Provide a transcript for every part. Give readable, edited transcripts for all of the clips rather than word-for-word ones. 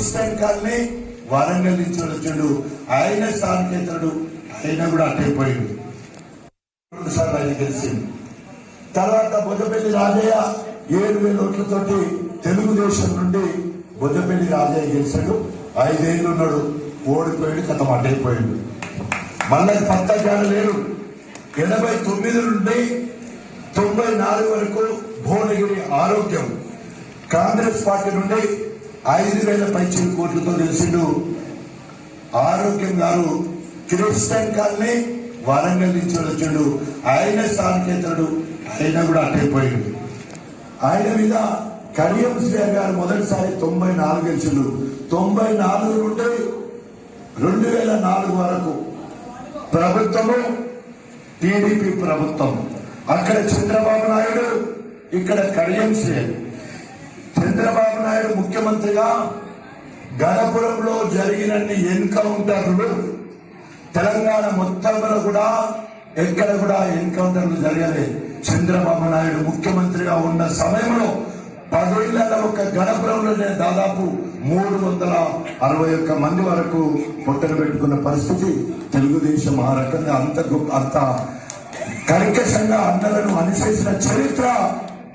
Christian colony Warangal నుంచి వచ్చాడు. ఆయన స్థానికేతరుడు, ఆయన కూడా అట్టయిపోయాడు. 2 సార్లు ఆయన గెలిచింది. తర్వాత బొజ్జపల్లి రాజయ్య 7,000 ఓట్లతోటి తెలుగుదేశం నుండి బొజ్జపల్లి రాజయ్య గెలిచాడు. 5 ఏళ్ళు ఉన్నాడు, ఓడిపోయాడు, కథ అట్టయిపోయాడు. మళ్ళీ పత్తజాడ లేడు. 89 నుండి 94 వరకు భువనగిరి ఆరోగ్యం కాంగ్రెస్ పార్టీ నుండి 5,000 పైచీల కోట్లతో గెలిచిండు. ఆరోగ్యం గారు క్రిస్టియన్ కాలనీ వరంగల్ నుంచి వచ్చాడు. ఆయన స్థానికేతరుడు, ఆయన కూడా అట్టయిపోయాడు. ఆయన మీద కడియం శ్రీ గారు మొదటిసారి 94 గెలిచిండు. 94 నుండి 2004 వరకు ప్రభుత్వము టీడీపీ ప్రభుత్వం. అక్కడ చంద్రబాబు నాయుడు, ఇక్కడ కడియం శ్రీ. చంద్రబాబు నాయుడు ముఖ్యమంత్రిగా గణపురంలో జరిగినన్ని ఎన్కౌంటర్లు తెలంగాణ మొత్తంలో కూడా ఎక్కడ కూడా ఎన్కౌంటర్లు జరగలేదు. చంద్రబాబు నాయుడు ముఖ్యమంత్రిగా ఉన్న సమయంలో 10 ఏళ్లలో ఒక గణపురంలోనే దాదాపు 361 మంది వరకు పొట్టలు పెట్టుకున్న పరిస్థితి. తెలుగుదేశం ఆ రకంగా అంత కర్కశంగా అన్నలను అనిచేసిన చరిత్ర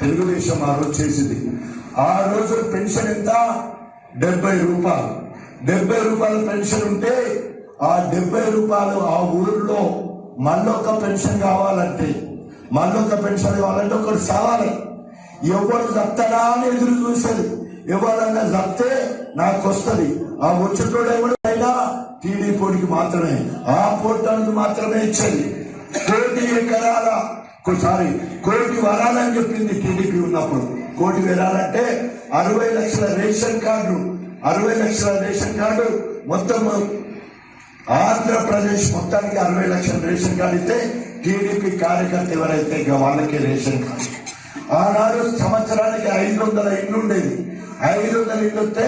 తెలుగుదేశం ఆ రోజు చేసింది. ఆ రోజు పెన్షన్ ఎంత? 70 రూపాయలు. 70 రూపాయల పెన్షన్ ఉంటే ఆ 70 రూపాయలు ఆ ఊరిలో మళ్ళొక పెన్షన్ కావాలంటే ఒకటి సావాలి. ఎవరు జప్తాడా అని ఎదురు చూసేది. ఎవరన్నా జప్తే నాకు వస్తుంది. ఆ వచ్చేటోడు ఎవడైనా టీడీపీకి మాత్రమే, ఆ పోటానికి మాత్రమే ఇచ్చేది. 1,000 వరాలని చెప్పింది టీడీపీ ఉన్నప్పుడు. 1,000 వరాలంటే 60 లక్షల రేషన్ కార్డు. 60 లక్షల రేషన్ కార్డు మొత్తం ఆంధ్రప్రదేశ్ మొత్తానికి 60 లక్షల రేషన్ కార్డు ఇస్తే టీడీపీ కార్యకర్త ఎవరైతే వాళ్ళకే రేషన్ కార్డు. ఆనాడు సంవత్సరానికి 500 ఇల్లు ఉండేది. 500 ఇల్లు వస్తే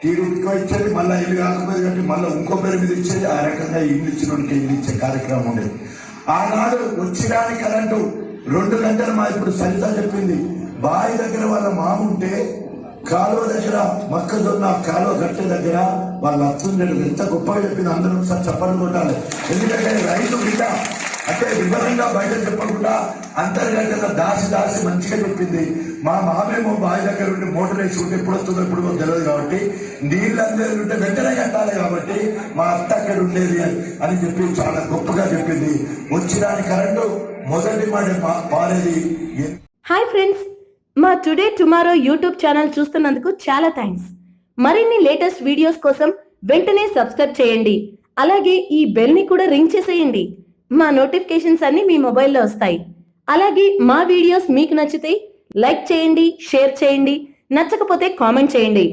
టీడీపీకి ఇచ్చేది. మళ్ళీ ఇల్లు కాకపోతే కంటే మళ్ళీ ఇంకో పేరు మీద ఇచ్చేది. ఆ రకంగా ఇల్లు ఇచ్చినోడికి ఇల్లు ఇచ్చే కార్యక్రమం ఉండేది. ఆనాడు వచ్చిరాని కరెంటు 2 గంటలు. మా ఇప్పుడు సరిత చెప్పింది, బావి దగ్గర వాళ్ళ మామ ఉంటే కాలువ దగ్గర మొక్కజొన్న కాలువ కట్టే దగ్గర వాళ్ళ అత్తుండేది. ఎంత గొప్పగా చెప్పింది. అందరూ ఒకసారి చెప్పలు కొట్టాలి. ఎందుకంటే రైతు బిడ్డ అంటే వివరంగా బయట చెప్పకుండా అంతర్గతంగా దాసి మంచిగా చెప్పింది. మా మామేమో బావి దగ్గర ఉండి మోటార్ వేసుకుంటే ఎప్పుడు వస్తుందో ఎప్పుడు తెలియదు కాబట్టి నీళ్ళందరూ ఉంటే వెంటనే కట్టాలి కాబట్టి మా అత్త అక్కడ ఉండేది అని చెప్పి చాలా గొప్పగా చెప్పింది. వచ్చిరాని కరెంటు మొదటి పారేది. హాయ్ ఫ్రెండ్స్, మా టుడే టుమారో యూట్యూబ్ ఛానల్ చూస్తున్నందుకు చాలా థ్యాంక్స్. మరిన్ని లేటెస్ట్ వీడియోస్ కోసం వెంటనే సబ్స్క్రైబ్ చేయండి. అలాగే ఈ బెల్ ని కూడా రింగ్ చేసేయండి. మా నోటిఫికేషన్స్ అన్ని మీ మొబైల్లో వస్తాయి. అలాగే మా వీడియోస్ మీకు నచ్చితే లైక్ చేయండి, షేర్ చేయండి, నచ్చకపోతే కామెంట్ చేయండి.